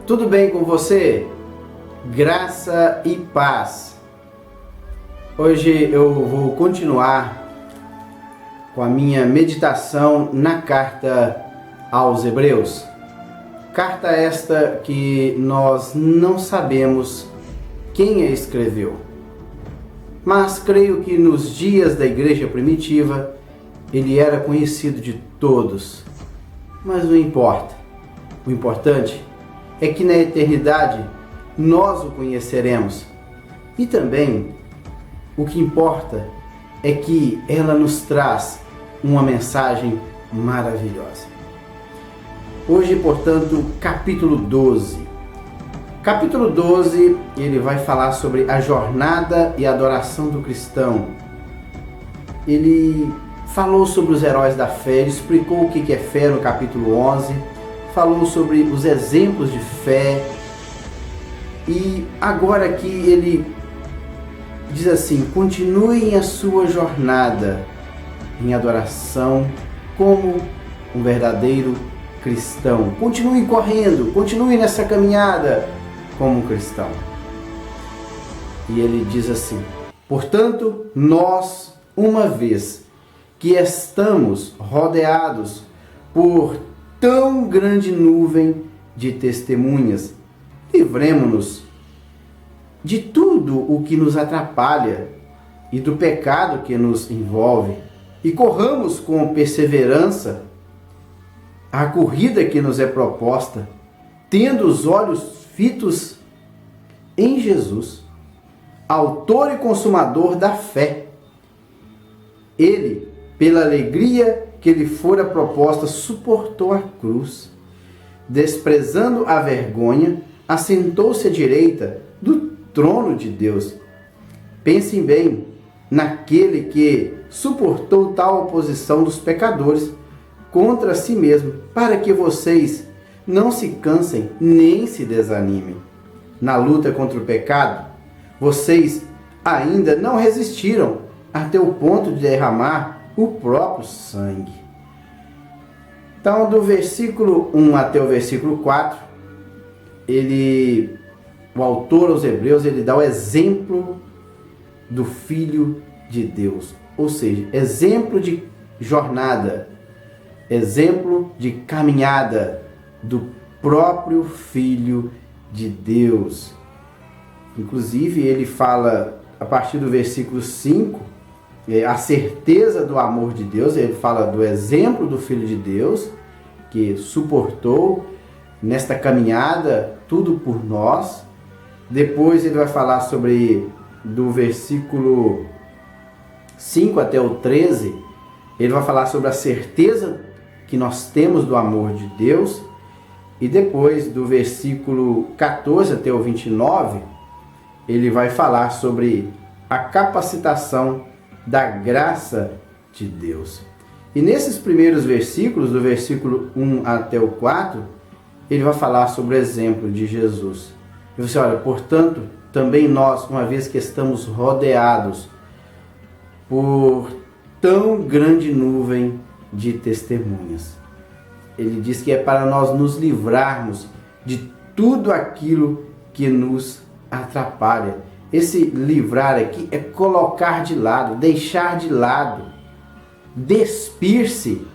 Tudo bem com você? Graça e paz. Hoje eu vou continuar com a minha meditação na carta aos Hebreus. Carta esta que nós não sabemos quem a escreveu, mas creio que nos dias da igreja primitiva ele era conhecido de todos. Mas não importa. O importante é que na eternidade nós o conheceremos. E também o que importa é que ela nos traz uma mensagem maravilhosa. Hoje, portanto, capítulo 12. Capítulo 12, ele vai falar sobre a jornada e adoração do cristão. Ele falou sobre os heróis da fé, ele explicou o que é fé no capítulo 11, falou sobre os exemplos de fé. E agora aqui ele diz assim: continuem a sua jornada em adoração como um verdadeiro cristão. Continuem correndo, continuem nessa caminhada como um cristão. E ele diz assim: portanto, nós, uma vez que estamos rodeados por tão grande nuvem de testemunhas, livremo-nos de tudo o que nos atrapalha e do pecado que nos envolve, e corramos com perseverança a corrida que nos é proposta, tendo os olhos fitos em Jesus, autor e consumador da fé. Ele, pela alegria que lhe fora proposta, suportou a cruz, desprezando a vergonha, assentou-se à direita do trono de Deus. Pensem bem naquele que suportou tal oposição dos pecadores contra si mesmo, para que vocês não se cansem nem se desanimem. Na luta contra o pecado, vocês ainda não resistiram até o ponto de derramar o próprio sangue. Então, do versículo 1 até o versículo 4, o autor aos Hebreus, ele dá o exemplo do Filho de Deus, ou seja, exemplo de jornada, exemplo de caminhada do próprio Filho de Deus. Inclusive, ele fala, a partir do versículo 5, a certeza do amor de Deus. Ele fala do exemplo do Filho de Deus, que suportou nesta caminhada tudo por nós. Depois ele vai falar sobre, do versículo 5 até o 13, ele vai falar sobre a certeza que nós temos do amor de Deus. E depois, do versículo 14 até o 29, ele vai falar sobre a capacitação da graça de Deus. E nesses primeiros versículos, do versículo 1 até o 4, ele vai falar sobre o exemplo de Jesus. E você olha, portanto, também nós, uma vez que estamos rodeados por tão grande nuvem de testemunhas, ele diz que é para nós nos livrarmos de tudo aquilo que nos atrapalha. Esse livrar aqui é colocar de lado, deixar de lado, despir-se,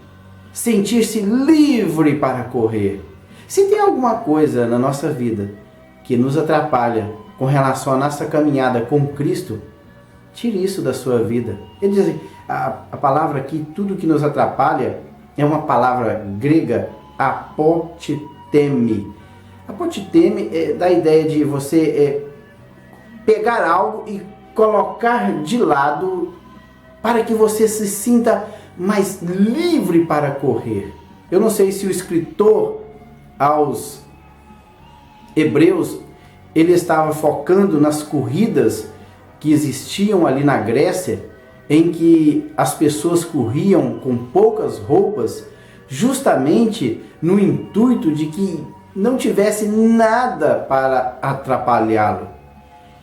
sentir-se livre para correr. Se tem alguma coisa na nossa vida que nos atrapalha com relação à nossa caminhada com Cristo, tire isso da sua vida. Ele diz assim, a palavra aqui, tudo que nos atrapalha, é uma palavra grega, apotiteme. Apotiteme dá a ideia de você pegar algo e colocar de lado para que você se sinta mais livre para correr. Eu não sei se o escritor aos Hebreus, ele estava focando nas corridas que existiam ali na Grécia, em que as pessoas corriam com poucas roupas, justamente no intuito de que não tivesse nada para atrapalhá-lo.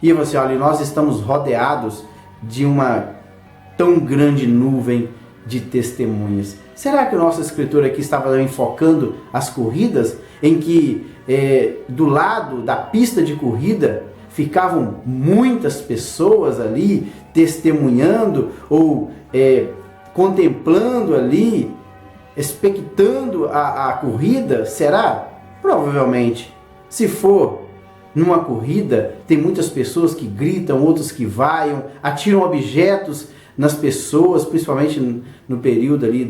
E você olha, nós estamos rodeados de uma tão grande nuvem de testemunhas. Será que o nosso escritor aqui estava enfocando as corridas em que do lado da pista de corrida ficavam muitas pessoas ali testemunhando ou contemplando ali, expectando a corrida? Será? Provavelmente. Se for numa corrida, tem muitas pessoas que gritam, outros que vaiam, atiram objetos nas pessoas, principalmente no período ali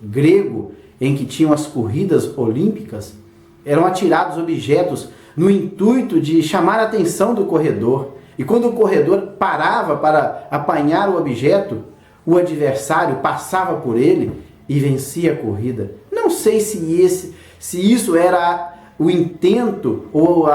grego, em que tinham as corridas olímpicas. Eram atirados objetos no intuito de chamar a atenção do corredor. E quando o corredor parava para apanhar o objeto, o adversário passava por ele e vencia a corrida. Não sei se isso era o intento ou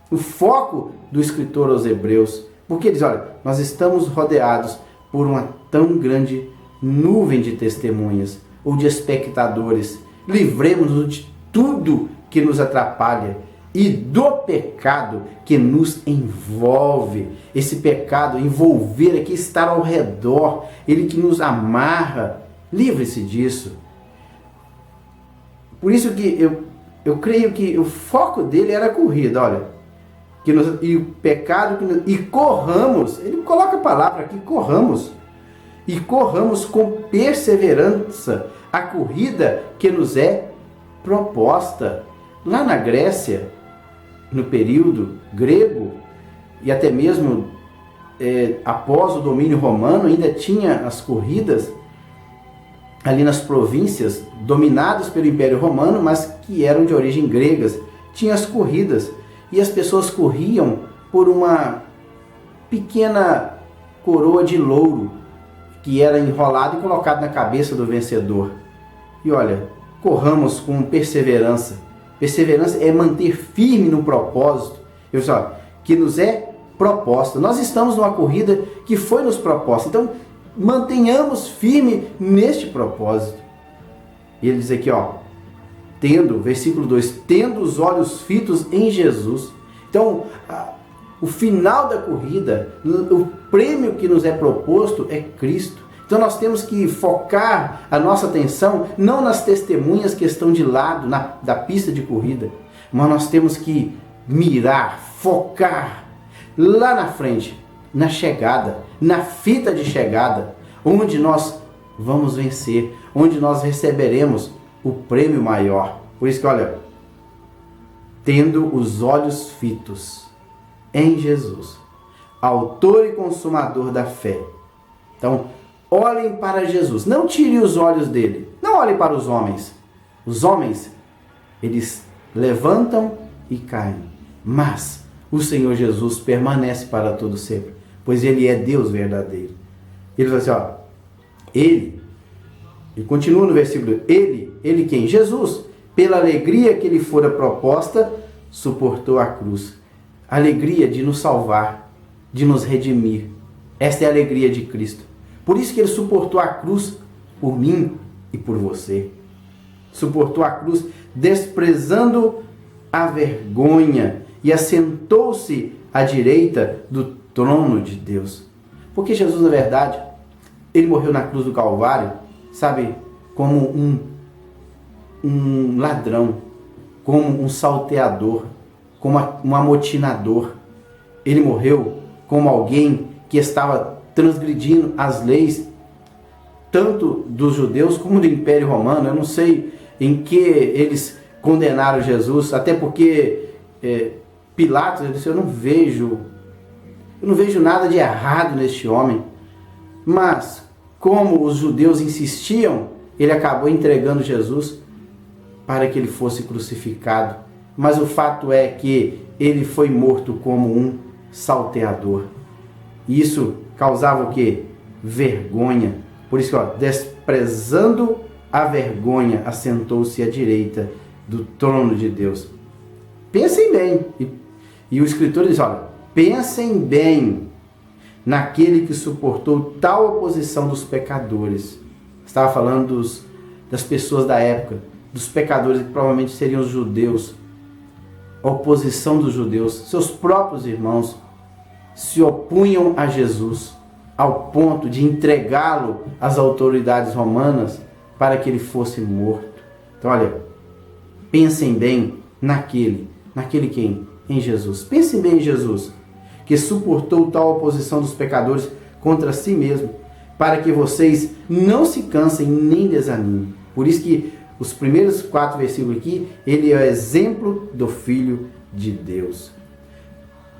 o foco do escritor aos Hebreus. Porque ele diz, olha, nós estamos rodeados por uma tão grande nuvem de testemunhas ou de espectadores. Livremos-nos de tudo que nos atrapalha e do pecado que nos envolve. Esse pecado, envolver aqui, estar ao redor, ele que nos amarra. Livre-se disso. Por isso que eu creio que o foco dele era a corrida, olha. E o pecado, e corramos, ele coloca a palavra aqui, corramos. E corramos com perseverança a corrida que nos é proposta. Lá na Grécia, no período grego, e até mesmo após o domínio romano, ainda tinha as corridas ali nas províncias dominadas pelo Império Romano, mas que eram de origem gregas. Tinha as corridas, e as pessoas corriam por uma pequena coroa de louro, que era enrolada e colocada na cabeça do vencedor. E olha, corramos com perseverança. Perseverança é manter firme no propósito, que nos é proposta. Nós estamos numa corrida que foi nos proposta. Então, mantenhamos firme neste propósito. E ele diz aqui, versículo 2, tendo os olhos fitos em Jesus. Então, o final da corrida, o prêmio que nos é proposto é Cristo. Então nós temos que focar a nossa atenção não nas testemunhas que estão de lado da pista de corrida, mas nós temos que mirar, focar lá na frente, na chegada, na fita de chegada, onde nós vamos vencer, onde nós receberemos o prêmio maior. Por isso que, olha, tendo os olhos fitos em Jesus, autor e consumador da fé. Então, olhem para Jesus, não tire os olhos dele, não olhem para os homens. Os homens, eles levantam e caem, mas o Senhor Jesus permanece para todo sempre, pois ele é Deus verdadeiro. Ele fala assim, ele continua no versículo, ele quem? Jesus, pela alegria que lhe fora proposta, suportou a cruz. A alegria de nos salvar, de nos redimir. Esta é a alegria de Cristo. Por isso que ele suportou a cruz por mim e por você. Suportou a cruz desprezando a vergonha e assentou-se à direita do trono de Deus. Porque Jesus, na verdade, ele morreu na cruz do Calvário, sabe, como um ladrão, como um salteador, como um amotinador. Ele morreu como alguém que estava transgredindo as leis, tanto dos judeus como do Império Romano. Eu não sei em que eles condenaram Jesus, até porque Pilatos disse, eu não vejo nada de errado neste homem. Mas, como os judeus insistiam, ele acabou entregando Jesus para que ele fosse crucificado. Mas o fato é que ele foi morto como um salteador. E isso causava o quê? Vergonha. Por isso, desprezando a vergonha, assentou-se à direita do trono de Deus. Pensem bem. E o escritor diz, pensem bem naquele que suportou tal oposição dos pecadores. Estava falando das pessoas da época, dos pecadores que provavelmente seriam os judeus. A oposição dos judeus, seus próprios irmãos, se opunham a Jesus ao ponto de entregá-lo às autoridades romanas para que ele fosse morto. Então, olha, pensem bem naquele quem? Em Jesus. Pensem bem em Jesus, que suportou tal oposição dos pecadores contra si mesmo, para que vocês não se cansem nem desanimem. Por isso que os primeiros 4 versículos aqui, ele é o exemplo do Filho de Deus.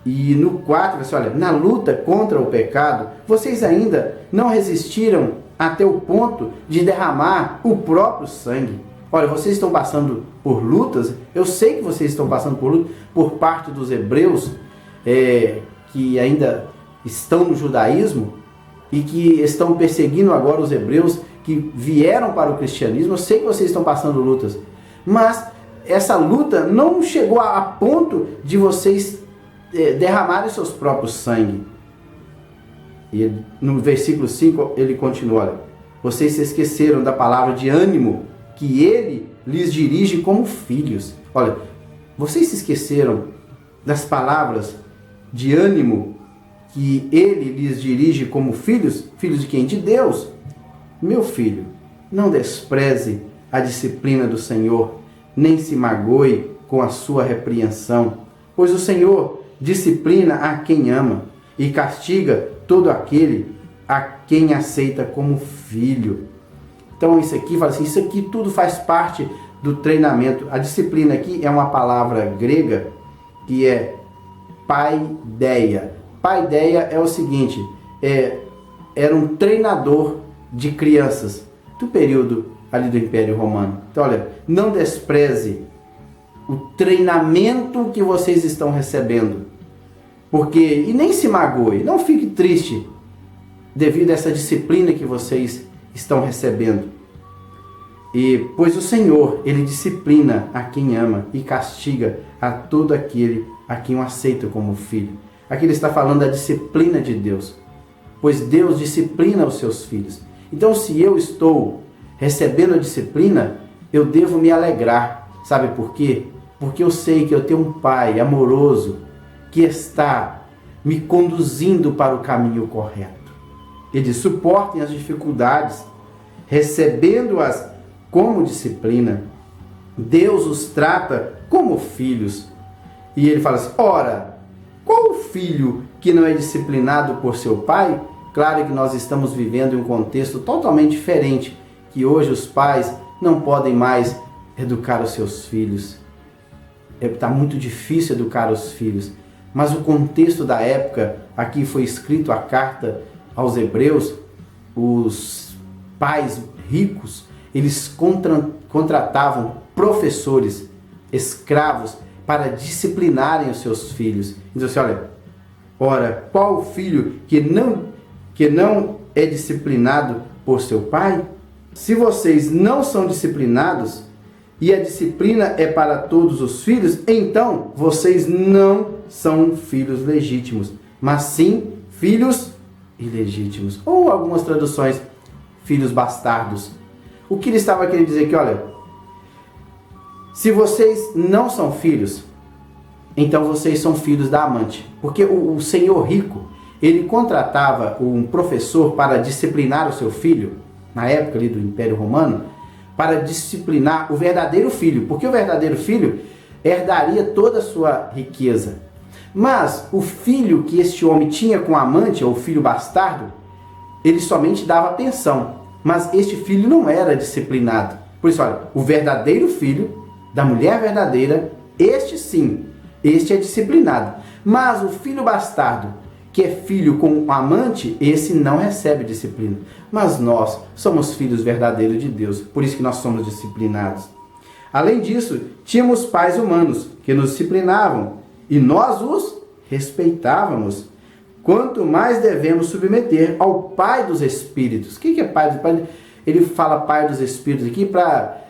E no 4, você olha, na luta contra o pecado, vocês ainda não resistiram até o ponto de derramar o próprio sangue. Olha, vocês estão passando por lutas, eu sei que vocês estão passando por lutas por parte dos hebreus, que ainda estão no judaísmo e que estão perseguindo agora os hebreus que vieram para o cristianismo. Eu sei que vocês estão passando lutas, mas essa luta não chegou a ponto de vocês derramarem seus próprios sangue. E no versículo 5 ele continua, olha, vocês se esqueceram da palavra de ânimo que ele lhes dirige como filhos. Olha, vocês se esqueceram das palavras de ânimo que ele lhes dirige como filhos? Filhos de quem? De Deus. Meu filho, não despreze a disciplina do Senhor, nem se magoe com a sua repreensão, pois o Senhor disciplina a quem ama e castiga todo aquele a quem aceita como filho. Então isso aqui, fala assim, isso aqui tudo faz parte do treinamento. A disciplina aqui é uma palavra grega que é paideia. Paideia é o seguinte, era um treinador de crianças do período ali do Império Romano. Então olha, não despreze o treinamento que vocês estão recebendo, porque, e nem se magoe, não fique triste devido a essa disciplina que vocês estão recebendo. E pois o Senhor, ele disciplina a quem ama e castiga a todo aquele a quem o aceita como filho. Aqui ele está falando da disciplina de Deus, pois Deus disciplina os seus filhos. Então, se eu estou recebendo a disciplina, eu devo me alegrar. Sabe por quê? Porque eu sei que eu tenho um Pai amoroso que está me conduzindo para o caminho correto. Ele suportem as dificuldades, recebendo-as como disciplina. Deus os trata como filhos. E ele fala assim, ora, qual o filho que não é disciplinado por seu pai? Claro que nós estamos vivendo em um contexto totalmente diferente, que hoje os pais não podem mais educar os seus filhos. Está muito difícil educar os filhos. Mas o contexto da época, aqui foi escrito a carta aos hebreus, os pais ricos, eles contratavam professores, escravos, para disciplinarem os seus filhos. Então assim, olha, ora, qual o filho que não é disciplinado por seu pai? Se vocês não são disciplinados, e a disciplina é para todos os filhos, então vocês não são filhos legítimos, mas sim filhos ilegítimos. Ou algumas traduções, filhos bastardos. O que ele estava querendo dizer aqui, olha, se vocês não são filhos, então vocês são filhos da amante. Porque o senhor rico, ele contratava um professor para disciplinar o seu filho, na época ali do Império Romano, para disciplinar o verdadeiro filho, porque o verdadeiro filho herdaria toda a sua riqueza. Mas o filho que este homem tinha com a amante, ou o filho bastardo, ele somente dava pensão, mas este filho não era disciplinado. Por isso, olha, o verdadeiro filho da mulher verdadeira, este sim, este é disciplinado. Mas o filho bastardo, que é filho com um amante, esse não recebe disciplina. Mas nós somos filhos verdadeiros de Deus, por isso que nós somos disciplinados. Além disso, tínhamos pais humanos que nos disciplinavam e nós os respeitávamos. Quanto mais devemos submeter ao Pai dos Espíritos. O que é Pai dos Espíritos? Ele fala Pai dos Espíritos aqui para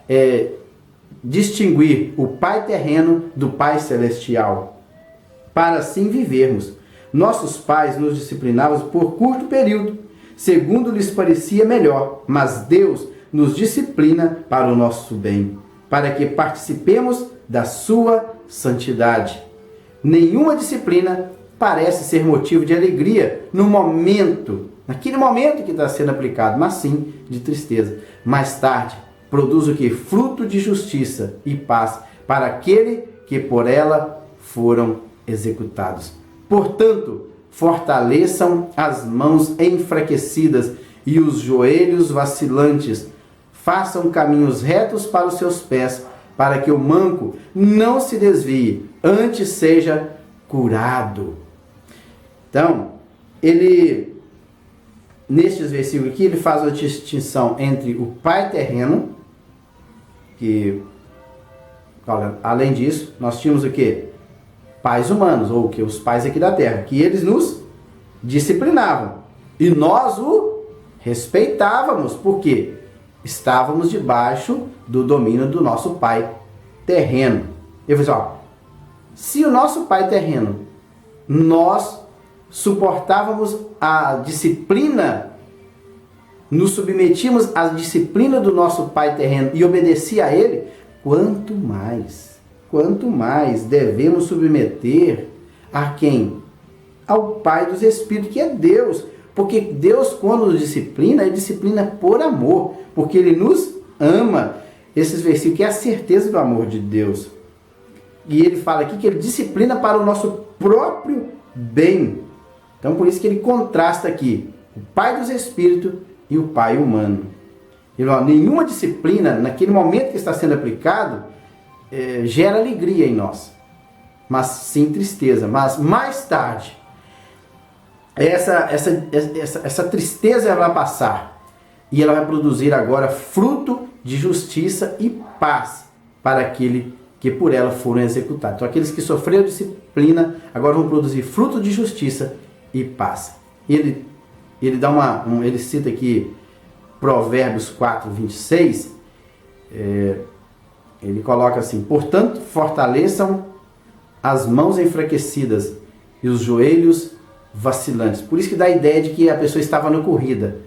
distinguir o Pai terreno do Pai celestial, para assim vivermos. Nossos pais nos disciplinavam por curto período, segundo lhes parecia melhor, mas Deus nos disciplina para o nosso bem, para que participemos da sua santidade. Nenhuma disciplina parece ser motivo de alegria no momento, naquele momento que está sendo aplicado, mas sim de tristeza. Mais tarde, produz o que? Fruto de justiça e paz para aquele que por ela foram executados. Portanto, fortaleçam as mãos enfraquecidas e os joelhos vacilantes. Façam caminhos retos para os seus pés, para que o manco não se desvie, antes seja curado. Então, nestes versículos aqui, ele faz uma distinção entre o pai terreno, que, olha, além disso, nós tínhamos o quê? Pais humanos, ou que os pais aqui da terra, que eles nos disciplinavam. E nós o respeitávamos, porque estávamos debaixo do domínio do nosso pai terreno. Eu falei assim, se o nosso pai terreno, nós suportávamos a disciplina, nos submetíamos à disciplina do nosso pai terreno e obedecia a ele, quanto mais devemos submeter a quem? Ao Pai dos Espíritos, que é Deus. Porque Deus, quando nos disciplina, Ele disciplina por amor, porque Ele nos ama. Esses versículos que é a certeza do amor de Deus. E Ele fala aqui que Ele disciplina para o nosso próprio bem. Então, por isso que Ele contrasta aqui o Pai dos Espíritos e o Pai humano. Ele fala, nenhuma disciplina, naquele momento que está sendo aplicado, gera alegria em nós, mas sim tristeza. Mas mais tarde, essa tristeza ela vai passar e ela vai produzir agora fruto de justiça e paz para aquele que por ela foram executados. Então aqueles que sofreram disciplina agora vão produzir fruto de justiça e paz. Ele ele cita aqui Provérbios 4, 26, ele coloca assim, portanto, fortaleçam as mãos enfraquecidas e os joelhos vacilantes. Por isso que dá a ideia de que a pessoa estava na corrida.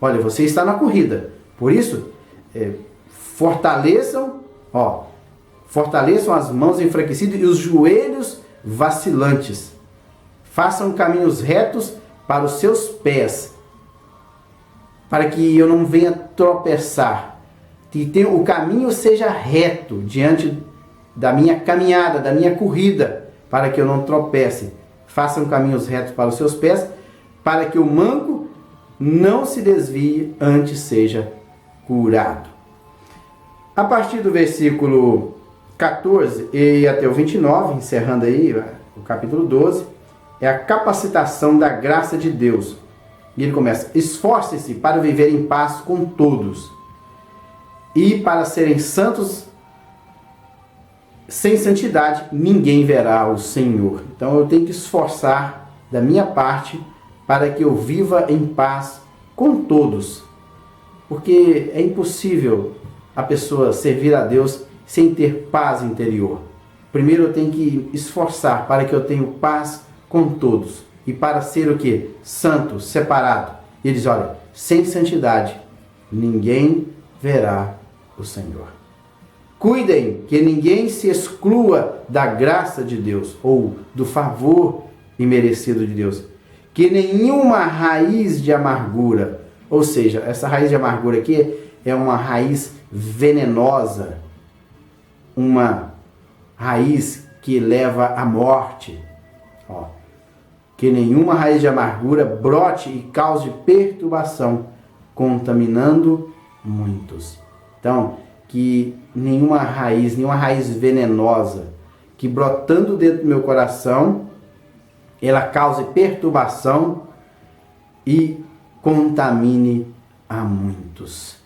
Olha, você está na corrida. Por isso, fortaleçam as mãos enfraquecidas e os joelhos vacilantes. Façam caminhos retos para os seus pés, para que eu não venha tropeçar. Que o caminho seja reto diante da minha caminhada, da minha corrida, para que eu não tropece. Façam caminhos retos para os seus pés, para que o manco não se desvie, antes seja curado. A partir do versículo 14 e até o 29, encerrando aí o capítulo 12, é a capacitação da graça de Deus. E ele começa, esforce-se para viver em paz com todos, e para serem santos. Sem santidade ninguém verá o Senhor. Então eu tenho que esforçar da minha parte para que eu viva em paz com todos. Porque é impossível a pessoa servir a Deus sem ter paz interior. Primeiro eu tenho que esforçar para que eu tenha paz com todos. E para ser o quê? Santo, separado. E ele diz, olha, sem santidade ninguém verá o Senhor. Cuidem que ninguém se exclua da graça de Deus, ou do favor imerecido de Deus. Que nenhuma raiz de amargura, ou seja, essa raiz de amargura aqui é uma raiz venenosa, uma raiz que leva à morte. Que nenhuma raiz de amargura brote e cause perturbação, contaminando muitos. Então, que nenhuma raiz venenosa, que brotando dentro do meu coração, ela cause perturbação e contamine a muitos.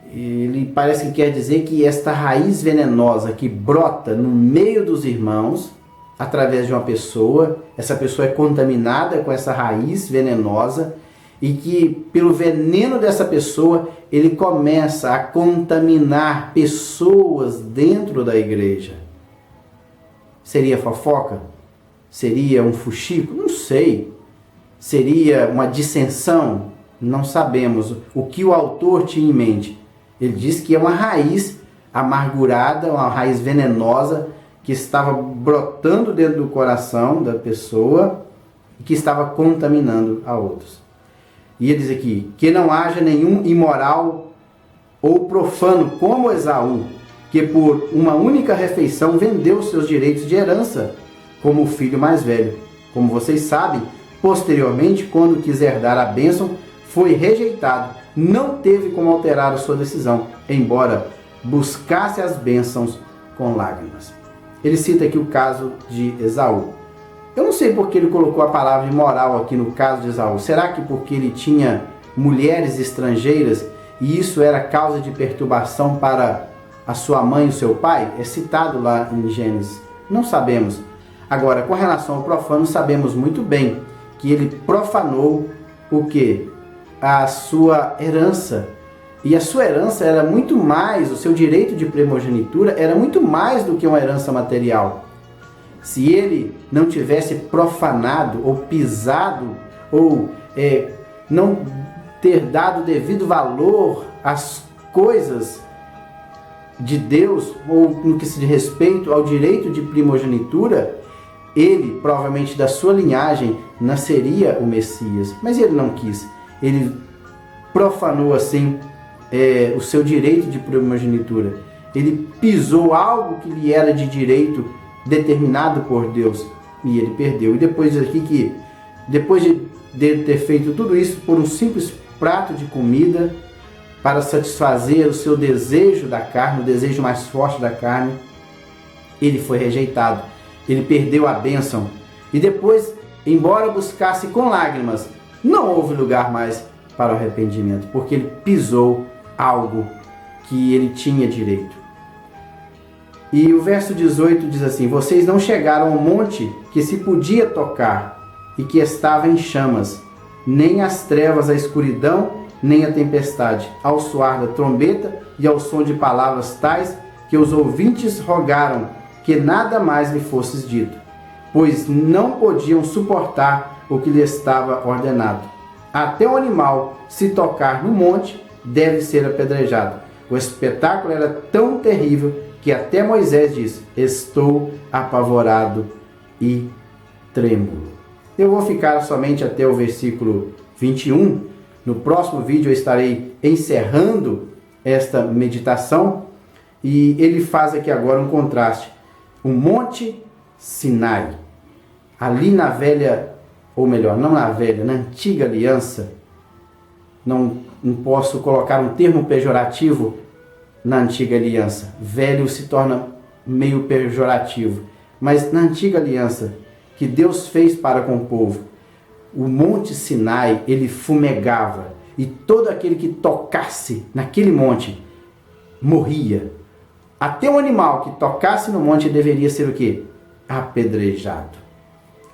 Ele parece que quer dizer que esta raiz venenosa que brota no meio dos irmãos, através de uma pessoa, essa pessoa é contaminada com essa raiz venenosa, e que pelo veneno dessa pessoa ele começa a contaminar pessoas dentro da igreja. Seria fofoca? Seria um fuxico? Não sei. Seria uma dissensão? Não sabemos. O que o autor tinha em mente? Ele diz que é uma raiz amargurada, uma raiz venenosa que estava brotando dentro do coração da pessoa e que estava contaminando a outros. E ele diz aqui, que não haja nenhum imoral ou profano como Esaú, que por uma única refeição vendeu seus direitos de herança como o filho mais velho. Como vocês sabem, posteriormente, quando quis herdar a bênção, foi rejeitado. Não teve como alterar a sua decisão, embora buscasse as bênçãos com lágrimas. Ele cita aqui o caso de Esaú. Eu não sei por que ele colocou a palavra imoral aqui no caso de Esaú. Será que porque ele tinha mulheres estrangeiras e isso era causa de perturbação para a sua mãe e o seu pai? É citado lá em Gênesis. Não sabemos. Agora, com relação ao profano, sabemos muito bem que ele profanou o quê? A sua herança. E a sua herança era muito mais, o seu direito de primogenitura era muito mais do que uma herança material. Se ele não tivesse profanado ou pisado ou não ter dado devido valor às coisas de Deus ou no que se diz respeito ao direito de primogenitura, ele, provavelmente da sua linhagem, nasceria o Messias. Mas ele não quis. Ele profanou assim o seu direito de primogenitura. Ele pisou algo que lhe era de direito determinado por Deus e ele perdeu. E depois diz aqui que depois de ter feito tudo isso por um simples prato de comida para satisfazer o seu desejo da carne, o desejo mais forte da carne, ele foi rejeitado. Ele perdeu a bênção. E depois, embora buscasse com lágrimas, não houve lugar mais para o arrependimento, porque ele pisou algo que ele tinha direito. E o verso 18 diz assim: vocês não chegaram ao monte que se podia tocar e que estava em chamas, nem as trevas, a escuridão, nem a tempestade, ao soar da trombeta e ao som de palavras tais que os ouvintes rogaram que nada mais lhe fosse dito, pois não podiam suportar o que lhe estava ordenado. Até o animal, se tocar no monte, deve ser apedrejado. O espetáculo era tão terrível que até Moisés diz: estou apavorado e trêmulo. Eu vou ficar somente até o versículo 21. No próximo vídeo eu estarei encerrando esta meditação e ele faz aqui agora um contraste. O Monte Sinai, ali na velha, ou melhor, não na velha, na antiga aliança, não posso colocar um termo pejorativo na antiga aliança. Velho se torna meio pejorativo. Mas na antiga aliança que Deus fez para com o povo, o Monte Sinai, ele fumegava. E todo aquele que tocasse naquele monte morria. Até o animal que tocasse no monte deveria ser o quê? Apedrejado.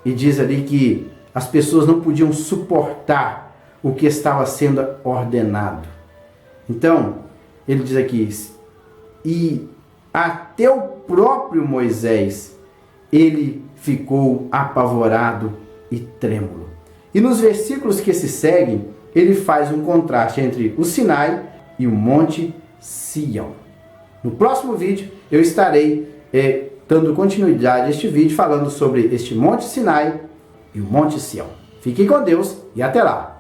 E diz ali que as pessoas não podiam suportar o que estava sendo ordenado. Então, ele diz aqui, e até o próprio Moisés, ele ficou apavorado e trêmulo. E nos versículos que se seguem, ele faz um contraste entre o Sinai e o Monte Sião. No próximo vídeo, eu estarei dando continuidade a este vídeo, falando sobre este Monte Sinai e o Monte Sião. Fiquem com Deus e até lá!